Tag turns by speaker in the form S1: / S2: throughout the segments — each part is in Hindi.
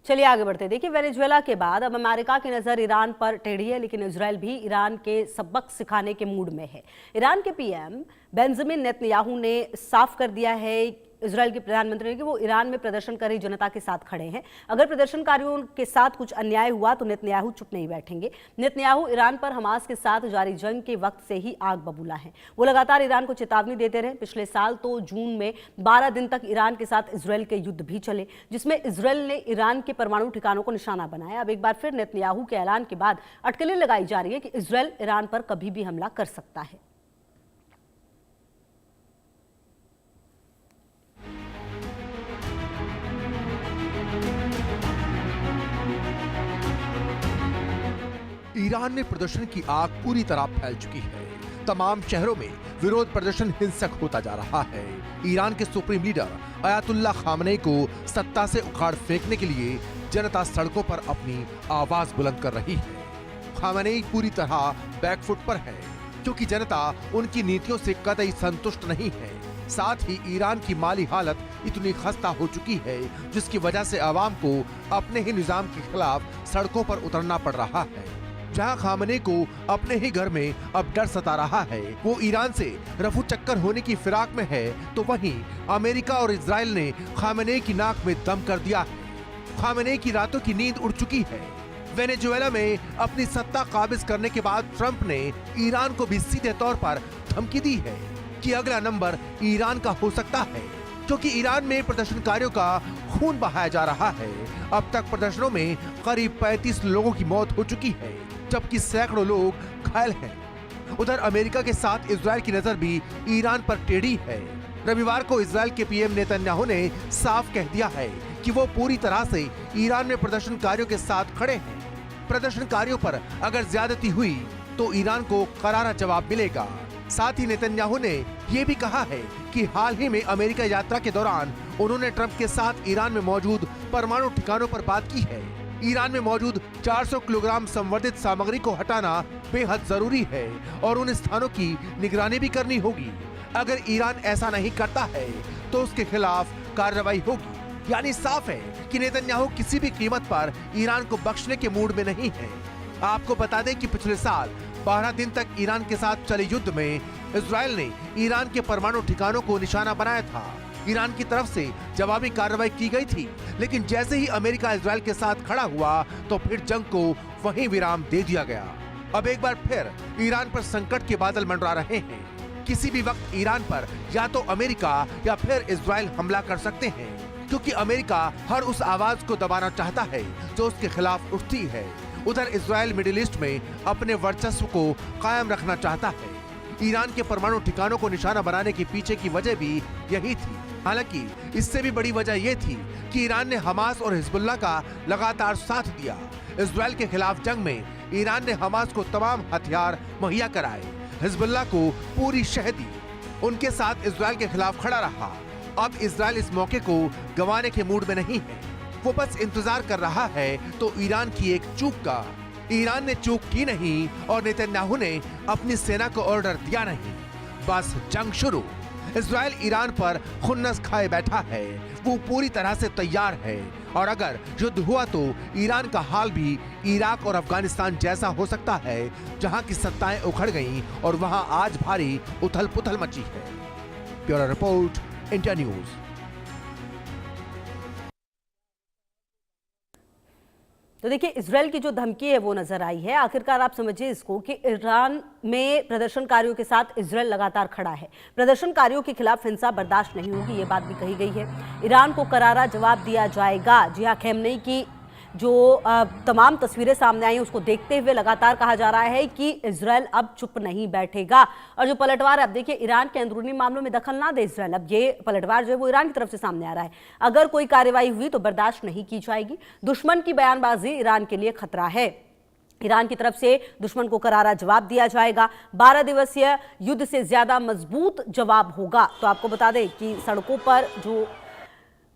S1: चलिए आगे बढ़ते हैं। देखिए, वेनेजुएला के बाद अब अमेरिका की नजर ईरान पर टेढ़ी है, लेकिन इजरायल भी ईरान के सबक सिखाने के मूड में है। ईरान के पीएम बेंजामिन नेतन्याहू ने साफ कर दिया है, इजरायल के प्रधानमंत्री ने, कि वो ईरान में प्रदर्शन कर रही जनता के साथ खड़े हैं। अगर प्रदर्शनकारियों के साथ कुछ अन्याय हुआ तो नेतन्याहू चुप नहीं बैठेंगे। नेतन्याहू ईरान पर हमास के साथ जारी जंग के वक्त से ही आग बबूला है। वो लगातार ईरान को चेतावनी देते रहे। पिछले साल तो जून में 12 दिन तक ईरान के साथ इजरायल के युद्ध भी चले, जिसमें इजरायल ने ईरान के परमाणु ठिकानों को निशाना बनाया। अब एक बार फिर नेतन्याहू के ऐलान के बाद अटकलें लगाई जा रही है कि इजरायल ईरान पर कभी भी हमला कर सकता है।
S2: ईरान में प्रदर्शन की आग पूरी तरह फैल चुकी है। तमाम शहरों में विरोध प्रदर्शन हिंसक होता जा रहा है। ईरान के सुप्रीम लीडर अयातुल्ला खामनेई को सत्ता से उखाड़ फेंकने के लिए जनता सड़कों पर अपनी आवाज बुलंद कर रही है। खामनेई पूरी तरह बैकफुट पर है, क्योंकि जनता उनकी नीतियों से कतई संतुष्ट नहीं है। साथ ही ईरान की माली हालत इतनी खस्ता हो चुकी है, जिसकी वजह से आवाम को अपने ही निजाम के खिलाफ सड़कों पर उतरना पड़ रहा है। जहां खामनेई को अपने ही घर में अब डर सता रहा है, वो ईरान से रफू चक्कर होने की फिराक में है, तो वहीं अमेरिका और इजराइल ने खामनेई की नाक में दम कर दिया है। खामनेई की रातों की नींद उड़ चुकी है। वेनेजुएला में अपनी सत्ता काबिज करने के बाद ट्रंप ने ईरान को भी सीधे तौर पर धमकी दी है कि अगला नंबर ईरान का हो सकता है, क्योंकि ईरान में प्रदर्शनकारियों का खून बहाया जा रहा है। अब तक प्रदर्शनों में करीब 35 लोगों की मौत हो चुकी है, जबकि सैकड़ों लोग घायल हैं। उधर अमेरिका के साथ इजरायल की नजर भी ईरान पर टेढ़ी है। रविवार को इजरायल के पीएम नेतन्याहू ने साफ कह दिया है कि वो पूरी तरह से ईरान में प्रदर्शनकारियों के साथ खड़े हैं। प्रदर्शनकारियों पर अगर ज्यादती हुई तो ईरान को करारा जवाब मिलेगा। साथ ही नेतन्याहू ने ये भी कहा है कि हाल ही में अमेरिका यात्रा के दौरान उन्होंने ट्रंप के साथ ईरान में मौजूद परमाणु ठिकानों पर बात की है। ईरान में मौजूद 400 किलोग्राम संवर्धित सामग्री को हटाना बेहद जरूरी है और उन स्थानों की निगरानी भी करनी होगी। अगर ईरान ऐसा नहीं करता है तो उसके खिलाफ कार्रवाई होगी। यानी साफ है कि नेतन्याहू किसी भी कीमत पर ईरान को बख्शने के मूड में नहीं है। आपको बता दें कि पिछले साल 12 दिन तक ईरान के साथ चले युद्ध में इजरायल ने ईरान के परमाणु ठिकानों को निशाना बनाया था। ईरान की तरफ से जवाबी कार्रवाई की गई थी, लेकिन जैसे ही अमेरिका इजरायल के साथ खड़ा हुआ तो फिर जंग को वहीं विराम दे दिया गया। अब एक बार फिर ईरान पर संकट के बादल मंडरा रहे हैं। किसी भी वक्त ईरान पर या तो अमेरिका या फिर इजरायल हमला कर सकते हैं, क्योंकि अमेरिका हर उस आवाज को दबाना चाहता है जो उसके खिलाफ उठती है। उधर इजरायल मिडिल ईस्ट में अपने वर्चस्व को कायम रखना चाहता है। ईरान के परमाणु ठिकानों को निशाना बनाने के पीछे की वजह भी यही थी। हालांकि इससे भी बड़ी वजह यह थी कि ईरान ने हमास और हिजबुल्लाह का लगातार साथ दिया। इजरायल के खिलाफ जंग में ईरान ने हमास को तमाम हथियार मुहैया कराए, हिजबुल्लाह को पूरी शह दी। उनके साथ इजरायल के खिलाफ खड़ा रहा। अब इजरायल इस मौके को गंवाने के मूड में नहीं है। वो बस इंतजार कर रहा है तो ईरान की एक चूक का। ईरान ने चूक की नहीं और नेतन्याहू ने अपनी सेना को ऑर्डर दिया नहीं। बस जंग शुरू। इजरायल ईरान पर खुन्नस खाए बैठा है। वो पूरी तरह से तैयार है और अगर युद्ध हुआ तो ईरान का हाल भी इराक और अफगानिस्तान जैसा हो सकता है, जहां की सत्ताएं उखड़ गईं और वहां आज भारी उथल पुथल मची है। Bureau report, India news.
S1: तो देखिए, इजरायल की जो धमकी है वो नजर आई है। आखिरकार आप समझिए इसको कि ईरान में प्रदर्शनकारियों के साथ इजरायल लगातार खड़ा है। प्रदर्शनकारियों के खिलाफ हिंसा बर्दाश्त नहीं होगी, ये बात भी कही गई है। ईरान को करारा जवाब दिया जाएगा। जी हाँ, खamenei की जो तमाम तस्वीरें सामने आई उसको देखते हुए लगातार कहा जा रहा है कि इजरायल अब चुप नहीं बैठेगा। और जो पलटवार है, अब देखिए, ईरान के अंदरूनी मामलों में दखल ना दे इजरायल। अब ये पलटवार जो है वो ईरान की तरफ से सामने आ रहा है। अगर कोई कार्रवाई हुई तो बर्दाश्त नहीं की जाएगी। दुश्मन की बयानबाजी ईरान के लिए खतरा है। ईरान की तरफ से दुश्मन को करारा जवाब दिया जाएगा। 12 दिवसीय युद्ध से ज्यादा मजबूत जवाब होगा। तो आपको बता दें कि सड़कों पर जो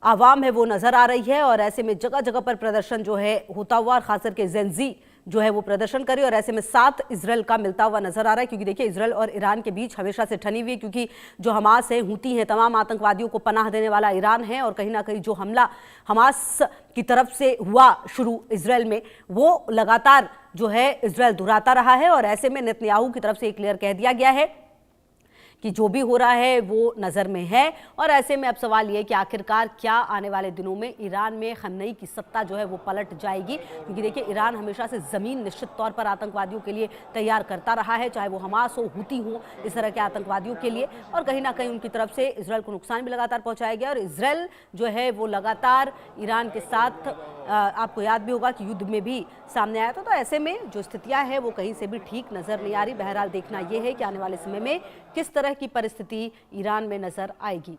S1: आवाम है वो नजर आ रही है और ऐसे में जगह जगह पर प्रदर्शन जो है होता हुआ और खास करके जेंजी जो है वो प्रदर्शन करे और ऐसे में साथ इजराइल का मिलता हुआ नजर आ रहा है क्योंकि देखिए इजराइल और ईरान के बीच हमेशा से ठनी हुई है क्योंकि जो हमास है हूती हैं तमाम आतंकवादियों को पनाह देने वाला ईरान है और कहीं ना कहीं जो हमला हमास की तरफ से हुआ शुरू इजराइल में वो लगातार जो है इजराइल दोहराता रहा है और ऐसे में नेतन्याहू की तरफ से क्लियर कह दिया गया है कि जो भी हो रहा है वो नज़र में है और ऐसे में अब सवाल ये कि आखिरकार क्या आने वाले दिनों में ईरान में खन्नई की सत्ता जो है वो पलट जाएगी क्योंकि देखिए ईरान हमेशा से ज़मीन निश्चित तौर पर आतंकवादियों के लिए तैयार करता रहा है, चाहे वो हमास हो हूती हो, इस तरह के आतंकवादियों के लिए और कहीं ना कहीं उनकी तरफ से इजराइल को नुकसान भी लगातार पहुँचाया गया और इजराइल जो है वो लगातार ईरान के साथ आपको याद भी होगा कि युद्ध में भी सामने आया था। तो ऐसे में जो स्थितियां हैं वो कहीं से भी ठीक नजर नहीं आ रही। बहरहाल देखना यह है कि आने वाले समय में किस तरह की परिस्थिति ईरान में नजर आएगी।